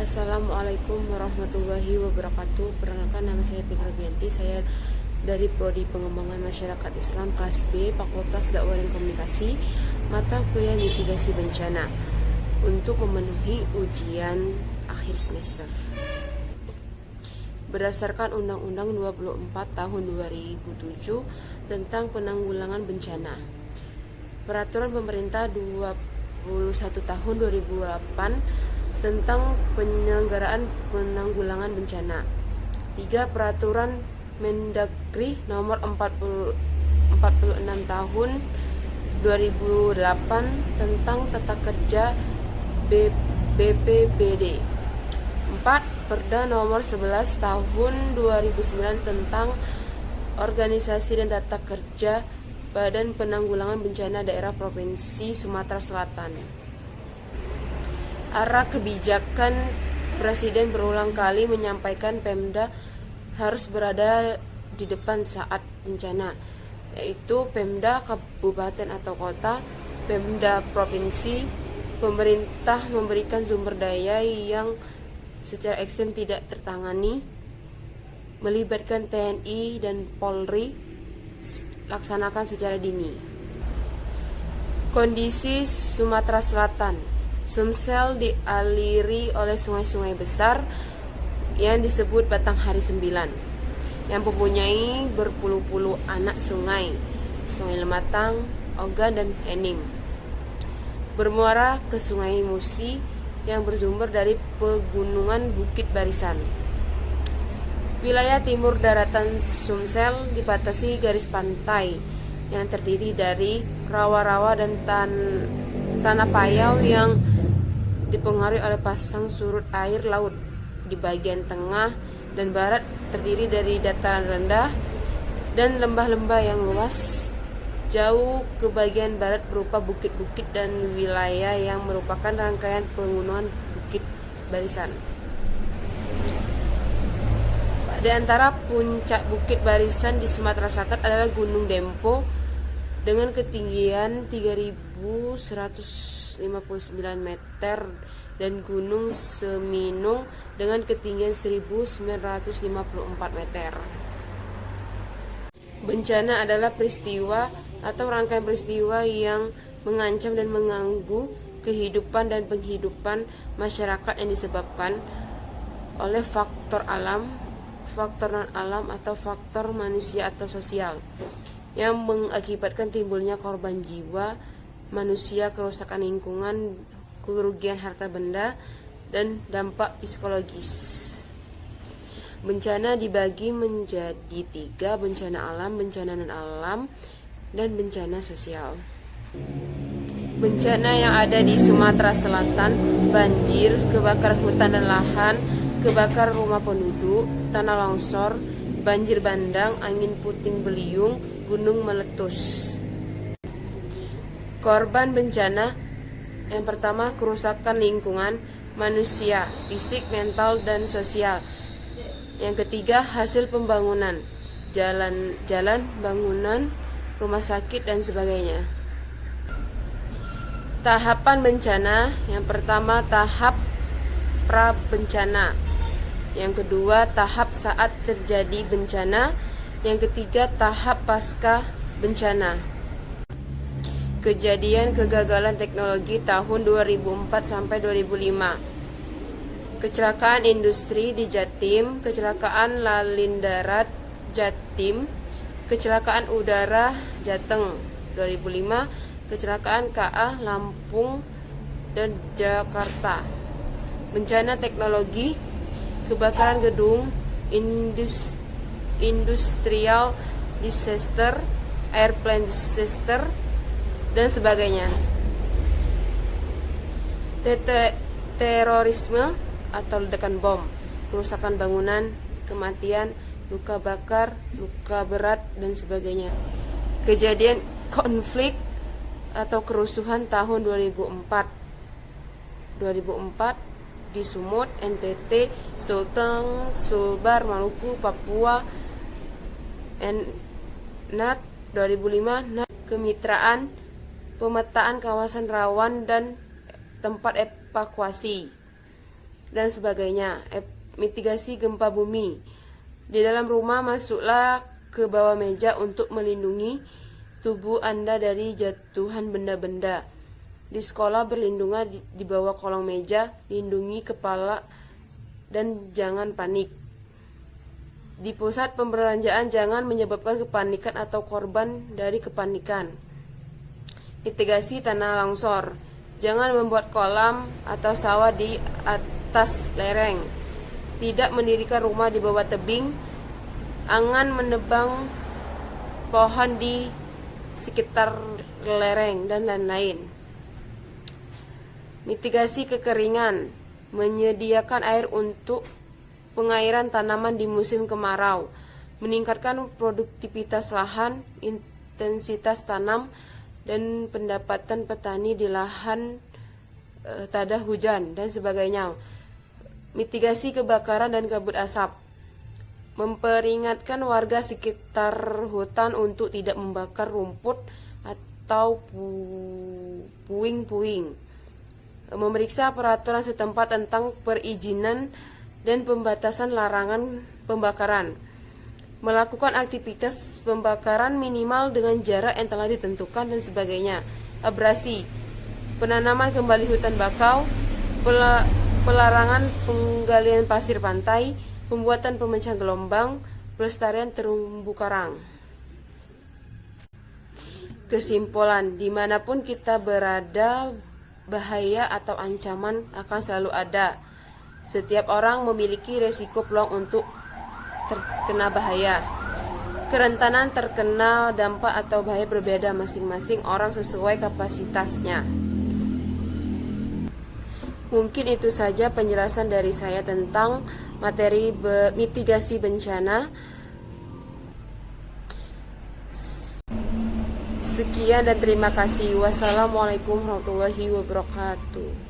Assalamualaikum warahmatullahi wabarakatuh. Perkenalkan, nama saya Fikra Bianti. Saya dari Prodi Pengembangan Masyarakat Islam kelas B, Fakultas Dakwah dan Komunikasi, mata kuliah mitigasi bencana, untuk memenuhi ujian akhir semester. Berdasarkan Undang-Undang 24 Tahun 2007 tentang penanggulangan bencana, Peraturan Pemerintah 21 Tahun 2008 tentang penyelenggaraan penanggulangan bencana. 3. Peraturan Mendagri nomor 46 tahun 2008 tentang tata kerja BPBD. 4. Perda nomor 11 tahun 2009 tentang organisasi dan tata kerja Badan Penanggulangan Bencana Daerah Provinsi Sumatera Selatan. Arah kebijakan Presiden berulang kali menyampaikan Pemda harus berada di depan saat bencana, yaitu Pemda kabupaten atau kota, Pemda provinsi. Pemerintah memberikan sumber daya yang secara ekstrem tidak tertangani, melibatkan TNI dan Polri, laksanakan secara dini. Kondisi Sumatera Selatan. Sumsel dialiri oleh sungai-sungai besar yang disebut Batanghari 9, yang mempunyai berpuluh-puluh anak sungai, Sungai Lematang, Ogan, dan Enim, bermuara ke Sungai Musi yang bersumber dari pegunungan Bukit Barisan. Wilayah timur daratan Sumsel dibatasi garis pantai yang terdiri dari rawa-rawa dan tanah payau yang dipengaruhi oleh pasang surut air laut. Di bagian tengah dan barat terdiri dari dataran rendah dan lembah-lembah yang luas. Jauh ke bagian barat berupa bukit-bukit dan wilayah yang merupakan rangkaian pegunungan Bukit Barisan. Di antara puncak Bukit Barisan di Sumatera Selatan adalah Gunung Dempo dengan ketinggian 3.159 meter dan Gunung Seminung dengan ketinggian 1.954 meter. Bencana adalah peristiwa atau rangkaian peristiwa yang mengancam dan mengganggu kehidupan dan penghidupan masyarakat yang disebabkan oleh faktor alam, faktor non-alam, atau faktor manusia atau sosial, yang mengakibatkan timbulnya korban jiwa manusia, kerusakan lingkungan, kerugian harta benda, dan dampak psikologis. Bencana dibagi menjadi 3: bencana alam, bencana non-alam, dan bencana sosial. Bencana yang ada di Sumatera Selatan: banjir, kebakaran hutan dan lahan, kebakaran rumah penduduk, tanah longsor, banjir bandang, angin puting beliung, gunung meletus. Korban bencana yang pertama, kerusakan lingkungan manusia, fisik, mental, dan sosial. Yang ketiga, hasil pembangunan, jalan, bangunan, rumah sakit, dan sebagainya. Tahapan bencana: yang pertama, tahap pra-bencana. Yang kedua, tahap saat terjadi bencana. Yang ketiga, tahap pasca bencana. Kejadian kegagalan teknologi tahun 2004 sampai 2005. Kecelakaan industri di Jatim, kecelakaan lalin darat Jatim, kecelakaan udara Jateng 2005, kecelakaan KA Lampung dan Jakarta. Bencana teknologi: kebakaran gedung, industrial disaster, airplane disaster, dan sebagainya. Terorisme atau ledakan bom, kerusakan bangunan, kematian, luka bakar, luka berat, dan sebagainya. Kejadian konflik atau kerusuhan tahun 2004 di Sumut, NTT, Sulteng, Sulbar, Maluku, Papua, NAT 2005. Kemitraan, pemetaan kawasan rawan dan tempat evakuasi. dan sebagainya. Mitigasi gempa bumi. Di dalam rumah masuklah ke bawah meja untuk melindungi tubuh Anda dari jatuhan benda-benda. Di sekolah berlindunglah di bawah kolong meja, lindungi kepala dan jangan panik. Di pusat pembelanjaan jangan menyebabkan kepanikan atau korban dari kepanikan. Mitigasi tanah longsor. Jangan membuat kolam atau sawah di atas lereng. Tidak mendirikan rumah di bawah tebing. Jangan menebang pohon di sekitar lereng dan lain-lain. Mitigasi kekeringan. Menyediakan air untuk pengairan tanaman di musim kemarau, meningkatkan produktivitas lahan, intensitas tanam, dan pendapatan petani di lahan tada hujan, dan sebagainya. Mitigasi kebakaran dan kabut asap. Memperingatkan warga sekitar hutan untuk tidak membakar rumput atau puing-puing. Memeriksa peraturan setempat tentang perizinan dan pembatasan larangan pembakaran. Melakukan aktivitas pembakaran minimal dengan jarak yang telah ditentukan dan sebagainya. Abrasi. Penanaman kembali hutan bakau, pelarangan penggalian pasir pantai, pembuatan pemecah gelombang, pelestarian terumbu karang. Kesimpulan, dimanapun kita berada, bahaya atau ancaman akan selalu ada. Setiap orang memiliki resiko peluang untuk terkena bahaya. Kerentanan terkena dampak atau bahaya berbeda masing-masing orang sesuai kapasitasnya. Mungkin itu saja penjelasan dari saya tentang materi mitigasi bencana. Sekian dan terima kasih. Wassalamualaikum warahmatullahi wabarakatuh.